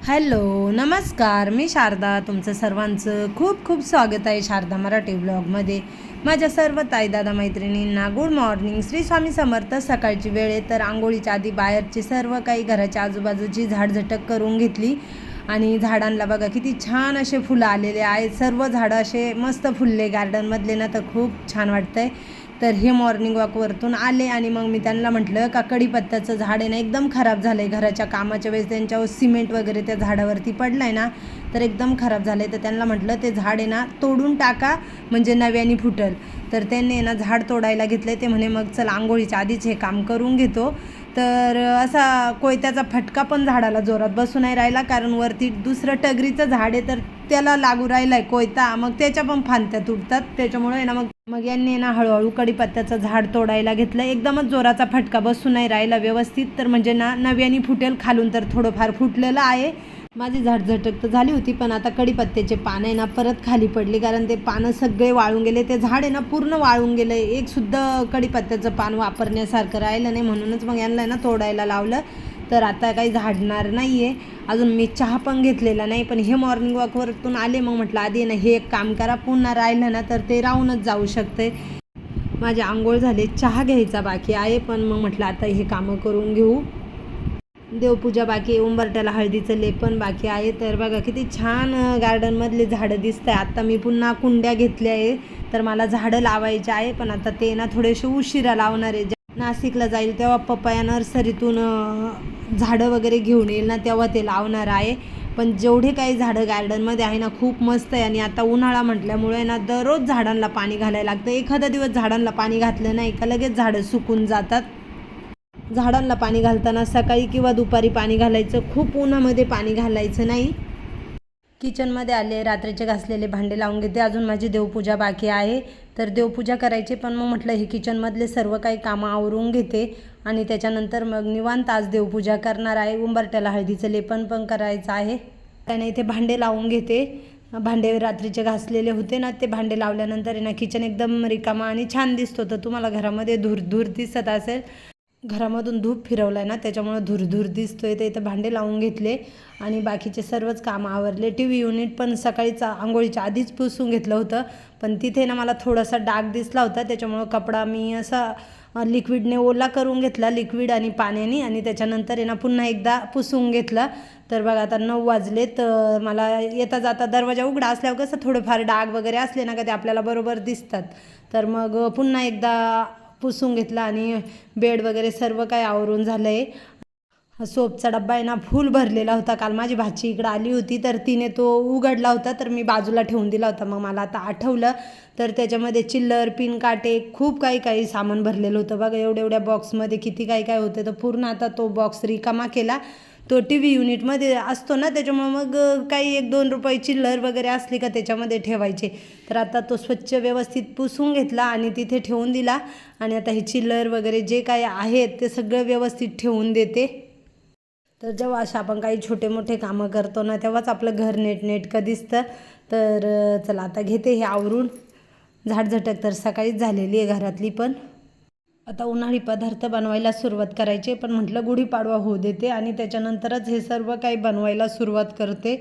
Hello नमस्कार, मी शारदा. तुमचं सर्वांचं खूप खूप स्वागत आहे शारदा मराठी ब्लॉगमध्ये. माझ्या सर्व ताई दादा मैत्रिणींना गुड मॉर्निंग. श्री स्वामी समर्थ. सकाळची वेळ आहे, तर आंघोळीच्या आधी बाहेरची सर्व काही घराच्या आजूबाजूची झाडझटक करून घेतली. आणि झाडांना बघा किती छान असे फुलं आलेले आहेत. सर्व झाडं असे मस्त फुलले गार्डनमधले ना, तर खूप छान वाटतंय. तर हे मॉर्निंग वॉकवरतून आले आणि मग मी त्यांना म्हटलं का कढीपत्त्याचं झाड आहे ना, एकदम खराब झालं आहे. घराच्या कामाच्या वेळेस त्यांच्यावर सिमेंट वगैरे त्या झाडावरती पडलं आहे ना, तर एकदम खराब झालं आहे. तर त्यांना म्हटलं ते झाड आहे ना तोडून टाका, म्हणजे नव्याने फुटल. तर त्यांनी ना झाड तोडायला घेतलं. ते म्हणे मग चला आंघोळीच्या आधीच हे काम करून घेतो. तर असा कोयत्याचा फटका पण झाडाला जोरात बसू नाही राहिला, कारण वरती दुसरं टगरीचं झाड आहे, तर त्याला लागू राहिला आहे कोयता. मग त्याच्या पण फांद्या तुटतात. त्याच्यामुळे ना मग मग यांनी ना हळूहळू कढीपत्त्याचं झाड तोडायला घेतलं. एकदमच जोराचा फटका बसू नाही राहिला व्यवस्थित, तर म्हणजे ना नव्याने फुटेल. खालून तर थोडंफार फुटलेलं आहे. माझी झाडझटक तर झाली होती, पण आता कढीपत्त्याचे पानं आहे ना परत खाली पडली, कारण ते पानं सगळे वाळून गेले. ते झाड आहे ना पूर्ण वाळून गेलं. एक सुद्धा कढीपत्त्याचं पान वापरण्यासारखं राहिलं नाही. म्हणूनच मग यांना ना तोडायला लावलं. तर आता काही झाडणार नाही आहे. अजून मी चहा पण घेतलेला नाही, पण हे मॉर्निंग वॉकवरतून आले. मग म्हटलं आधी ना हे एक काम करा, पुन्हा राहिलं ना तर ते राहूनच जाऊ शकते. माझी आंघोळ झाली, चहा घ्यायचा बाकी आहे, पण मग म्हटलं आता हे कामं करून घेऊ. देवपूजा बाकी आहे, उंबरट्याला हळदीचं लेपन बाकी आहे. तर बघा किती छान गार्डनमधले झाडं दिसत आहे. आता मी पुन्हा कुंड्या घेतल्या आहे, तर मला झाडं लावायचे आहे, पण आता ते ना थोडेसे उशिरा लावणार आहे. नाशिकला जाईल तेव्हा पपया नर्सरीतून झाडं वगैरे घेऊन येईल ना, तेव्हा ते लावणार आहे. पण जेवढे काही झाडं गार्डनमध्ये आहे ना खूप मस्त आहे. आणि आता उन्हाळा म्हटल्यामुळे ना दररोज झाडांना पाणी घालायला लागतं. एखादा दिवस झाडांना पाणी घातलं नाही का लगेच झाडं सुकून जातात. झाडांना पाणी घालताना सकाळी किंवा दुपारी पाणी घालायचं, खूप उन्हामध्ये पाणी घालायचं नाही. किचनमध्ये आले, रात्रीचे घासलेले भांडे लावून घेते. अजून माझी देवपूजा बाकी आहे, तर देवपूजा करायची. पण मग म्हटलं हे किचनमधले सर्व काही कामं आवरून घेते आणि त्याच्यानंतर मग निवांत आज देवपूजा करणार आहे. उंबरट्याला हळदीचं लेपन पण करायचं आहे. त्याने इथे भांडे लावून घेते. भांडे रात्रीचे घासलेले होते ना, ते भांडे लावल्यानंतर आहे ना किचन एकदम रिकामा आणि छान दिसतो. तर तुम्हाला घरामध्ये धूर दिसत असेल, घरामधून धूप फिरवला आहे ना, त्याच्यामुळे धूर दिसतोय. ते इथं भांडे लावून घेतले आणि बाकीचे सर्वच कामं आवरले. टी व्ही युनिट पण सकाळीच आंघोळीच्या आधीच पुसून घेतलं होतं, पण तिथे ना मला थोडासा डाग दिसला होता. त्याच्यामुळं कपडा मी असा लिक्विडने ओला करून घेतला, लिक्विड आणि पाण्याने, आणि त्याच्यानंतर आहे ना पुन्हा एकदा पुसून घेतलं. तर बघा आता 9 वाजले. तर मला येता जाता दरवाजा उघडा असल्यावर कसं थोडंफार डाग वगैरे असले ना का ते आपल्याला बरोबर दिसतात. तर मग पुन्हा एकदा पुसून घेतला आणि बेड वगैरे सर्व काही आवरून झालं आहे. सोपचा डब्बा आहे ना फुल भरलेला होता. काल माझी भाची इकडं आली होती, तर तिने तो उघडला होता, तर मी बाजूला ठेवून दिला होता. मग मला आता आठवलं, तर त्याच्यामध्ये चिल्लर, पिन काटे, खूप काही सामान भरलेलं होतं. बघा एवढ्या बॉक्समध्ये किती काय होतं. तर पूर्ण आता तो बॉक्स रिकामा केला. तो टी व्ही युनिटमध्ये असतो ना, त्याच्यामुळं मग काही 1-2 रुपये चिल्लर वगैरे असली का त्याच्यामध्ये ठेवायचे. तर आता तो स्वच्छ व्यवस्थित पुसून घेतला आणि तिथे ठेवून दिला. आणि आता हे चिल्लर वगैरे जे काही आहेत ते सगळं व्यवस्थित ठेवून देते. तर जेव्हा अशा आपण काही छोटे मोठे कामं करतो ना, तेव्हाच आपलं घर नेटनेटकं दिसतं. तर चला आता घेते हे आवरून. झाडझटक तर सकाळीच झालेली आहे घरातली. पण आता उन्हाळी पदार्थ बनवायला सुरुवात करायची, पण म्हटलं गुढीपाडवा होऊ देते आणि त्याच्यानंतरच हे सर्व काही बनवायला सुरुवात करते.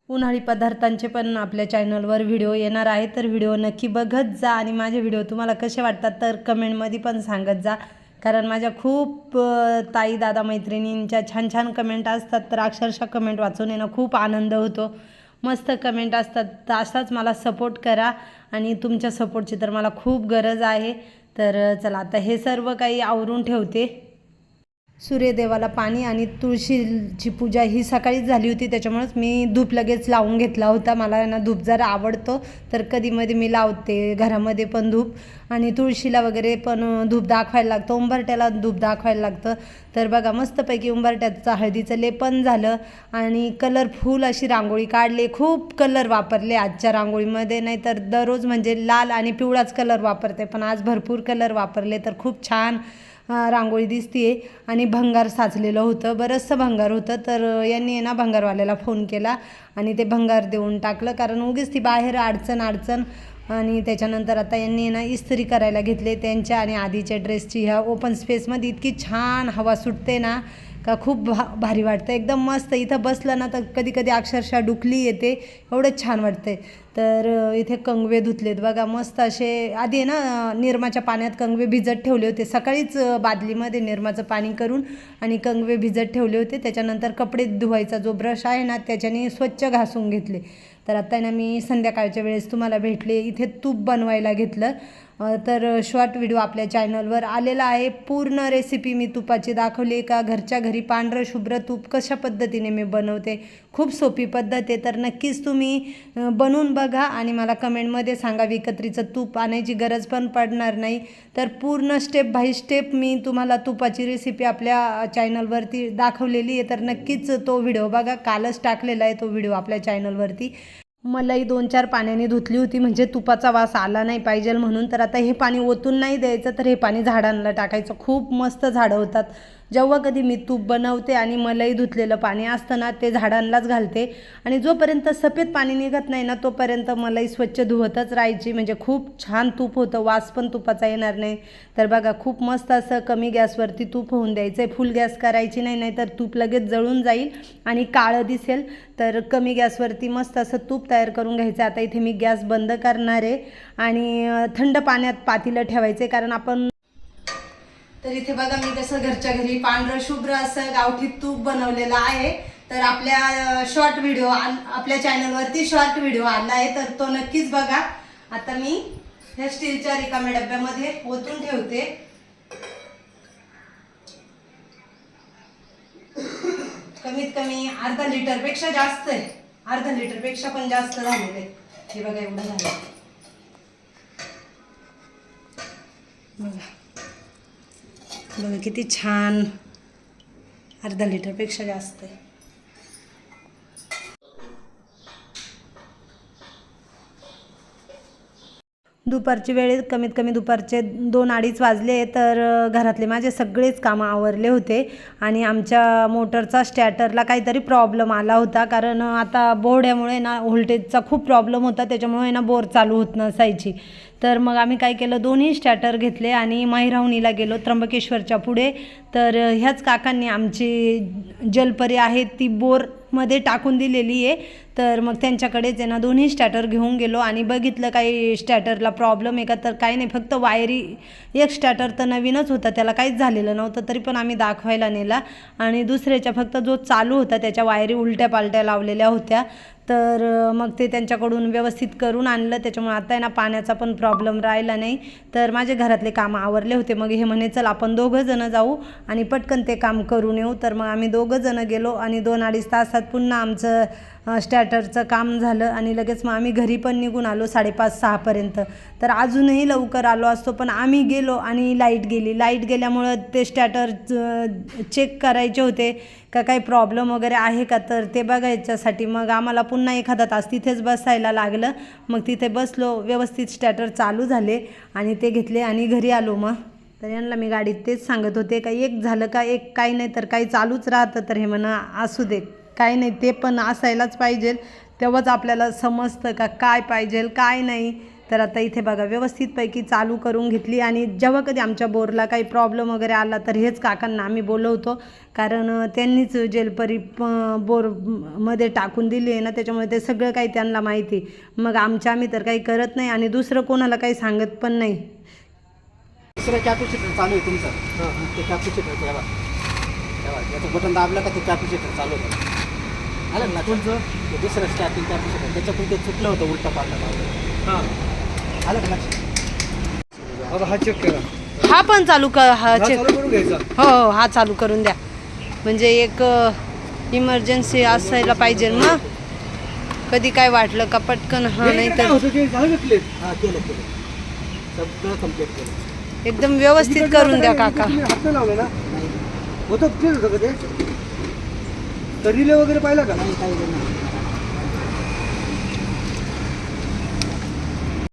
उन्हाळी पदार्थांचे पण आपल्या चॅनलवर व्हिडिओ येणार आहे, तर व्हिडिओ नक्की बघत जा. आणि माझे व्हिडिओ तुम्हाला कसे वाटतात तर कमेंटमध्ये पण सांगत जा, कारण माझ्या खूप ताई दादा मैत्रिणींच्या छान छान कमेंट असतात. तर अक्षरशः कमेंट वाचून येणं खूप आनंद होतो. मस्त कमेंट असतात. तर असाच मला सपोर्ट करा, आणि तुमच्या सपोर्टची तर मला खूप गरज आहे. तर चला आता हे सर्व काही आवरून ठेवते. सूर्यदेवाला पाणी आणि तुळशीची पूजा ही सकाळीच झाली होती, त्याच्यामुळेच मी धूप लगेच लावून घेतला होता. मला ना धूप जरा आवडतो, तर कधीमध्ये मी लावते घरामध्ये पण धूप. आणि तुळशीला वगैरे पण धूप दाखवायला लागतं, उंबरट्याला धूप दाखवायला लागतं. तर बघा मस्तपैकी उंबरट्याचं हळदीचं लेपन झालं आणि कलरफुल अशी रांगोळी काढली. खूप कलर वापरले आजच्या रांगोळीमध्ये, नाही तर दररोज म्हणजे लाल आणि पिवळाच कलर वापरते, पण आज भरपूर कलर वापरले. तर खूप छान रांगोळी दिसतीये. आणि भंगार साचलेलं होतं, बरंचसं भंगार होतं. तर यांनी ना भंगारवाल्याला फोन केला आणि ते भंगार देऊन टाकलं, कारण उगीच ती बाहेर अडचण. आणि त्याच्यानंतर आता यांनी ना इस्त्री करायला घेतले त्यांच्या आणि आधीच्या ड्रेसची. ह्या ओपन स्पेसमध्ये इतकी छान हवा सुटते ना, का खूप भारी वाटतं, एकदम मस्त. इथं बसलं ना तर कधी कधी अक्षरशः डुकली येते, एवढंच छान वाटते. तर इथे कंगवे धुतलेत बघा मस्त असे. आधी आहे ना निरमाच्या पाण्यात कंगवे भिजत ठेवले होते, सकाळीच बादलीमध्ये निरमाचं पाणी करून आणि कंगवे भिजत ठेवले होते. त्याच्यानंतर कपडे धुवायचा जो ब्रश आहे ना त्याच्याने स्वच्छ घासून घेतले. तर आता ना मी संध्याकाळच्या वेळेस तुम्हाला भेटले. इथे तूप बनवायला घेतलं. तर शॉर्ट व्हिडिओ आपल्या चॅनलवर आलेला आहे. पूर्ण रेसिपी मी तुपाची दाखवली का घरच्या घरी पांढरं शुभ्र तूप कशा पद्धतीने मी बनवते. खूप सोपी पद्धत आहे. तर नक्कीच तुम्ही बनवून बघा आणि मला कमेंटमध्ये सांगा. विकत्रीचं तूप आणायची गरज पण पडणार नाही. तर पूर्ण स्टेप बाय स्टेप मी तुम्हाला तुपाची रेसिपी आपल्या चॅनलवरती दाखवलेली आहे. तर नक्कीच तो व्हिडिओ बघा. कालच टाकलेला आहे तो व्हिडिओ आपल्या चॅनलवरती. मलाई 2-4 पाण्याने धुतली होती म्हणजे तुपाचा वास आला नाही पाहिजे म्हणून. तर आता हे पाणी ओतून नाही द्यायचं, तर हे पाणी झाडांना टाकायचं. खूप मस्त झाडं होतात. जेव्हा कधी मी तूप बनवते आणि मलाई धुतलेलं पाणी असतं ना ते झाडांनाच घालते. आणि जोपर्यंत सफेद पाणी निघत नाही ना तोपर्यंत मलाई स्वच्छ धुवतच राहायची, म्हणजे खूप छान तूप होतं. वास पण तुपाचा येणार नाही. तर बघा खूप मस्त असं कमी गॅसवरती तूप होऊन द्यायचं आहे. फुल गॅस करायची नाही, नाहीतर तूप लगेच जळून जाईल आणि काळं दिसेल. तर कमी गॅसवरती मस्त असं तूप तयार करून घ्यायचं. आता इथे मी गॅस बंद करणार आहे आणि थंड पाण्यात पातेलं ठेवायचे, कारण आपण. तर इथे बघा मी कसं घरच्या घरी पांढरं शुभ्र असं गावठी तूप बनवलेलं आहे. तर आपल्या शॉर्ट व्हिडिओ आपल्या चॅनलवरती शॉर्ट व्हिडिओ आला आहे, तर तो नक्कीच बघा. आता मी ह्या स्टीलच्या रिकाम्या डब्यामध्ये ओतून ठेवते. कमीत कमी अर्धा लिटरपेक्षा जास्त आहे. अर्धा लिटरपेक्षा पण जास्त झालेलं आहे. हे बघा एवढं झालं बघा. बघा किती छान. अर्धा लिटरपेक्षा जास्त आहे. दुपारची वेळ कमीत कमी दुपारचे 2-2:30 वाजले. तर घरातले माझे सगळेच कामं आवरले होते आणि आमच्या मोटरचा स्टॅटरला काहीतरी प्रॉब्लेम आला होता. कारण आता बोर्ड्यामुळे ना व्होल्टेजचा खूप प्रॉब्लेम होता, त्याच्यामुळे ना बोर चालू होत नसायची. तर मग आम्ही काय केलं, दोन्ही स्टॅटर घेतले आणि माहिरावणीला गेलो त्र्यंबकेश्वरच्या पुढे. तर ह्याच काकांनी आमची जलपरी आहे ती बोरमध्ये टाकून दिलेली आहे. तर मग त्यांच्याकडेच आहे ना दोन्ही स्टॅटर घेऊन गेलो आणि बघितलं काही स्टॅटरला प्रॉब्लेम आहे का. तर काही नाही, फक्त वायरी. एक स्टॅटर तर नवीनच होता, त्याला काहीच झालेलं नव्हतं, तरी पण आम्ही दाखवायला नेला. आणि दुसऱ्याच्या फक्त जो चालू होता त्याच्या वायरी उलट्या पालट्या लावलेल्या होत्या. तर मग ते त्यांच्याकडून व्यवस्थित करून आणलं. त्याच्यामुळे आता आहे ना पाण्याचा पण प्रॉब्लेम राहिला नाही. तर माझे घरातले कामं आवरले होते. मग हे म्हणे चल आपण 2 जण जाऊ आणि पटकन ते काम करून येऊ. तर मग आम्ही 2 जण गेलो आणि 2-2.5 तासात पुन्हा आमचं स्टॅटरचं काम झालं आणि लगेच मग आम्ही घरी पण निघून आलो 5:30-6 पर्यंत. तर अजूनही लवकर आलो असतो, पण आम्ही गेलो आणि लाईट गेली. लाईट गेल्यामुळं ते स्टॅटर चेक करायचे होते का काही प्रॉब्लेम वगैरे आहे का, तर ते बघायच्यासाठी मग आम्हाला पुन्हा एखादा तास तिथेच बसायला लागलं. मग तिथे बसलो, व्यवस्थित स्टॅटर चालू झाले आणि ते घेतले आणि घरी आलो. मग तर यांना मी गाडीत तेच सांगत होते का एक झालं का एक, काही नाही तर काही चालूच राहतं. तर हे म्हणा असू दे, काही नाही, ते पण असायलाच पाहिजे, तेव्हाच आपल्याला समजतं का काय पाहिजे काय नाही. तर आता इथे बघा व्यवस्थितपैकी चालू करून घेतली. आणि जेव्हा कधी आमच्या बोरला काही प्रॉब्लेम वगैरे आला तर हेच काकांना आम्ही बोलवतो, कारण त्यांनीच जेलपरी बोरमध्ये टाकून दिली आहे ना, त्याच्यामुळे ते सगळं काही त्यांना माहिती. मग आम्ही तर काही करत नाही आणि दुसरं कोणाला काही सांगत पण नाही. दुसरं कॅपॅसिटर चालू आहे तुमचं. ते कॅपॅसिटर तेव्हा याचं बटन दाबलं का ते कॅपॅसिटर चालू होतं. आलं ना तुमचं ते दुसरं स्टॅपिंग कॅपॅसिटर, त्याच्यातून ते चुकलं होतं उलटा पालटा लावलं. हां आलं का लक्षात. आता हा चेक करा. हा पण चालू कर. हा चेक चालू करून घ्यायचा. हो, हा चालू करून द्या. म्हणजे एक इमर्जन्सी असायला पाहिजे मग कधी काय वाटलं का पटकन. हा नाही तर होतं ते झालं क्लिअर. हां केलं सगळं कम्प्लीट केलं. एकदम व्यवस्थित करून द्या काका. हात लावले ना होतं क्लिअर होतं का ते. तर रिले वगैरे पाहिला का. नाही काही नाही.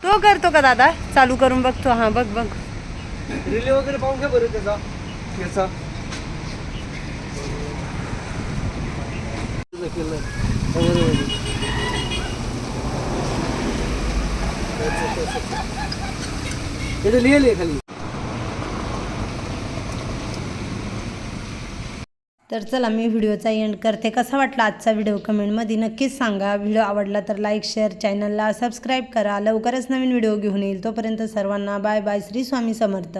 तो करतो का दादा, चालू करून बघतो. हां बघ बघ, रिले वगैरे पाहून घ्या बरं त्याचा याचा. लिहिले खाली. तर चला मी व्हिडिओचा एंड करते. कसा वाटला आजचा व्हिडिओ कमेंटमध्ये नक्कीच सांगा. व्हिडिओ आवडला तर लाईक शेअर चॅनलला सबस्क्राईब करा. लवकरच नवीन व्हिडिओ घेऊन येईल. तोपर्यंत सर्वांना बाय बाय. श्री स्वामी समर्थ.